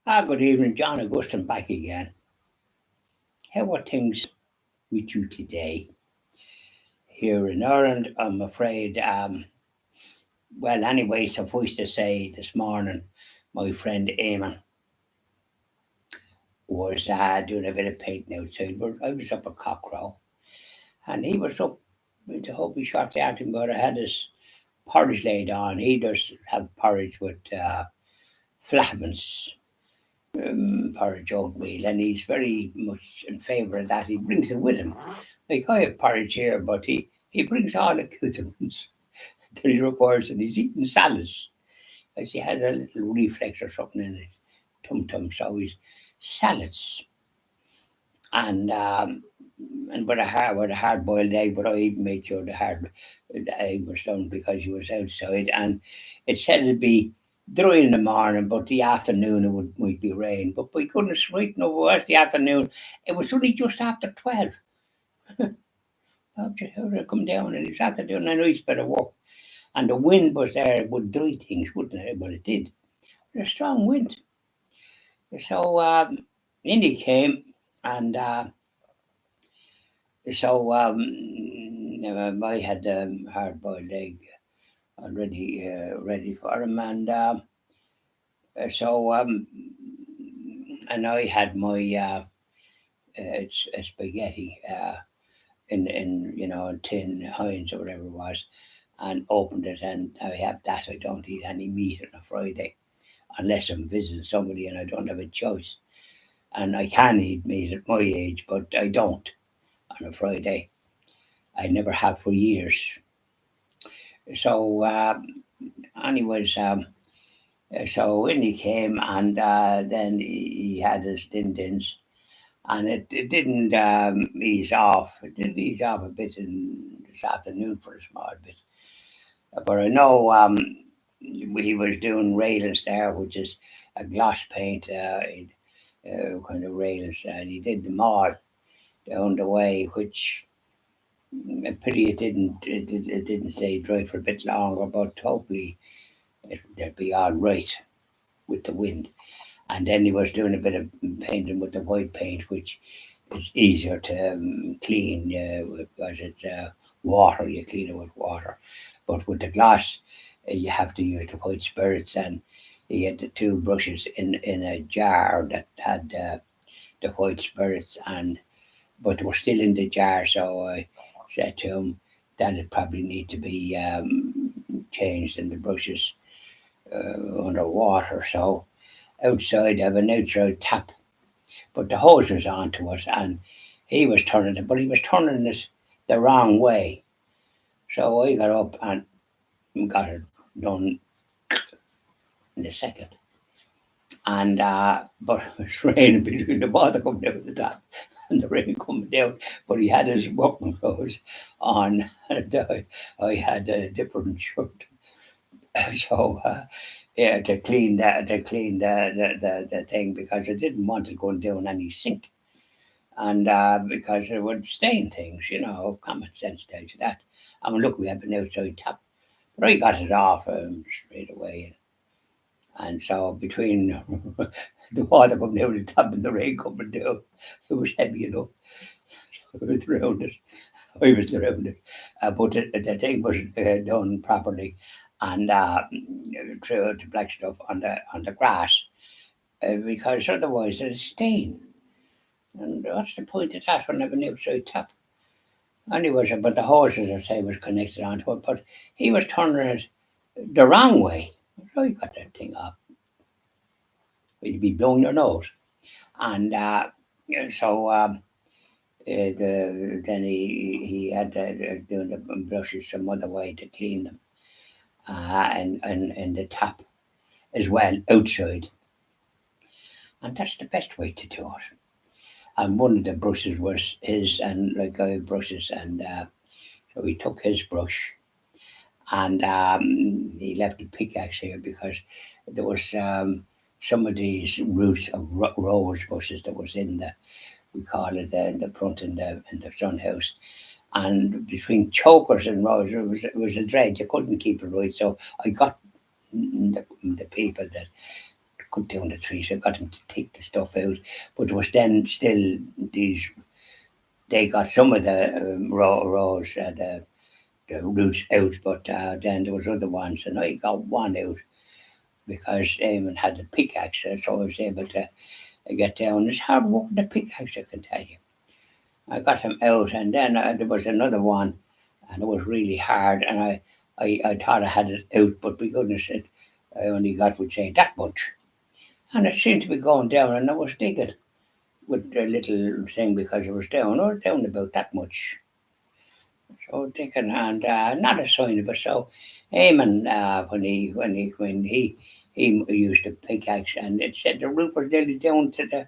Good evening, John Augustine back again. How are things with you today? Here in Ireland, I'm afraid, well, anyway, suffice to say, this morning, my friend Eamon was doing a bit of painting outside, but I was up at Cockcrow, and he was up to hope he shortly after me, but I had his porridge laid on. He does have porridge with flavins, porridge oatmeal, and he's very much in favour of that. He brings it with him. Like I have porridge here, but he brings all the accoutrements that he requires, and he's eating salads. As he has a little reflex or something in his tum tum, so he's salads and with a hard boiled egg. But I even made sure the egg was done because he was outside, and it said it'd be dry in the morning, but the afternoon it might be rain. But by goodness, right now it was the afternoon. It was only just after 12. How did it come down? And it's after doing a nice bit of work. And the wind was there, it would dry things, wouldn't it? But it did. It was a strong wind. So Indy came, and so I had hard boiled egg already ready for him. And so and I had my spaghetti in tin Heinz or whatever it was, and opened it, and I have that. I don't eat any meat on a Friday unless I'm visiting somebody and I don't have a choice. And I can eat meat at my age, but I don't on a Friday. I never have for years. So, anyways, so when he came, and then he had his din-dins, and it didn't ease off. It did ease off a bit this afternoon for a small bit. But I know he was doing railings there, which is a gloss paint kind of railings, and he did them all down the way, which a pity it didn't stay dry for a bit longer, but hopefully they'll be all right with the wind. And then he was doing a bit of painting with the white paint, which is easier to clean because it's water. You clean it with water, but with the glass, you have to use the white spirits, and he had the two brushes in a jar that had the white spirits, and but they were still in the jar. So I said to him that it probably need to be changed in the brushes under water. So outside, I have an outside tap, but the hose was on to it, and he was turning it, but he was turning it the wrong way. So I got up and got it done in a second. And but it was raining between the water coming down the tap and the rain coming down. But he had his working clothes on, and I had a different shirt. So yeah, to clean the thing, because I didn't want it going down any sink, and because it would stain things, common sense tells you that. I mean, look, we have an outside tap, but I got it off straight away. And so between the water coming down the tap and the rain coming down, it was heavy enough. I was around it. I was around it. But the thing was done properly, and threw out the black stuff on the grass, because otherwise it'd stain. And what's the point of that when I have an outside tap? Anyways, but the hose, as I say, was connected onto it, but he was turning it the wrong way. So you got that thing off. You'd be blowing your nose. And yeah, so then he had to do the brushes some other way to clean them, and the tap as well outside. And that's the best way to do it. And one of the brushes was his, and like I have brushes, and so he took his brush, and he left the pickaxe here because there was some of these roots of rose bushes that was in the, we call it the front in the sun house, and between chokers and rose it was a dread. You couldn't keep it right, so I got the people that cut down the trees. I got them to take the stuff out, but there was then still these. They got some of the rows, the roots out, but then there was other ones, and I got one out because Eamon had the pickaxe, so I was able to get down. It's hard work with the pickaxe, I can tell you. I got him out, and then there was another one, and it was really hard, and I thought I had it out, but my goodness, I only got, would say, that much. And it seemed to be going down, and I was digging with the little thing because it was down. I was down about that much. So digging, and not a sign of it. So Eamon, when he used a pickaxe, and it said the root was nearly down to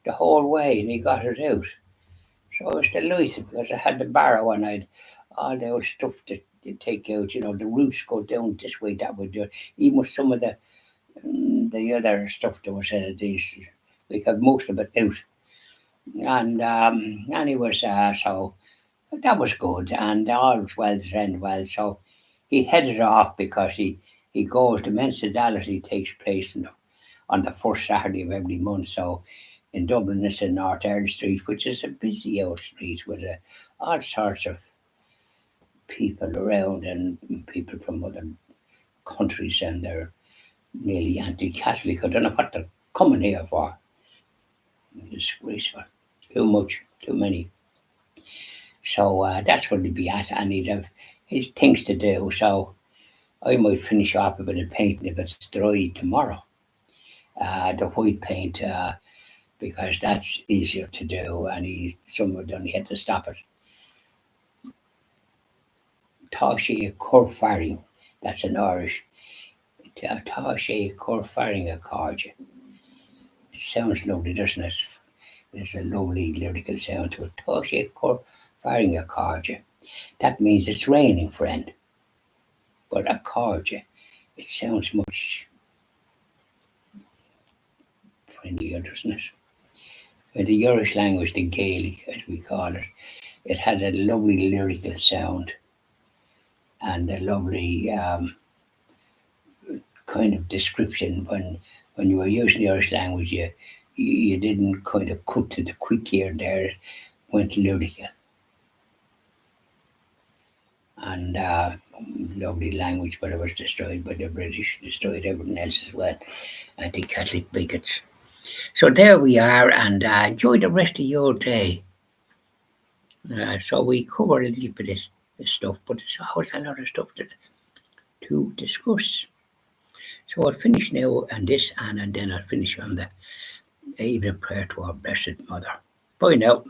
the whole way, and he got it out. So I was delighted because I had the barrow and I'd all the stuff that you take out. The roots go down this way, that way. Even with some of the other stuff that was in these, we got most of it out. And anyways, so that was good, and all was well that end well. So he headed off because he goes. The mensadality takes place on the first Saturday of every month. So in Dublin, it's in North Earl Street, which is a busy old street with all sorts of people around and people from other countries, and they're nearly anti-Catholic. I don't know what they're coming here for. Disgraceful. Too much, too many. So that's where he'd be at, and he'd have his things to do. So I might finish off a bit of painting if it's dry tomorrow. The white paint, because that's easier to do, and someone only had to stop it. Tá sé cur faring, that's in Irish. Tá sé cur faring a card. It sounds lovely, doesn't it? There's a lovely lyrical sound to it. Tá sé cur faring a card. That means it's raining, friend. But a card, it sounds much friendlier, doesn't it? In the Irish language, the Gaelic, as we call it, it has a lovely lyrical sound and a lovely kind of description. When you were using the Irish language, you didn't kind of cut to the quick here and there. It went lyrical. And lovely language, but it was destroyed by the British, destroyed everything else as well. Anti-Catholic bigots. So there we are, and enjoy the rest of your day. So we covered a little bit of this stuff, but there's always a lot of stuff to discuss. So I'll finish now on this, and then I'll finish on the evening prayer to our Blessed Mother. Bye now.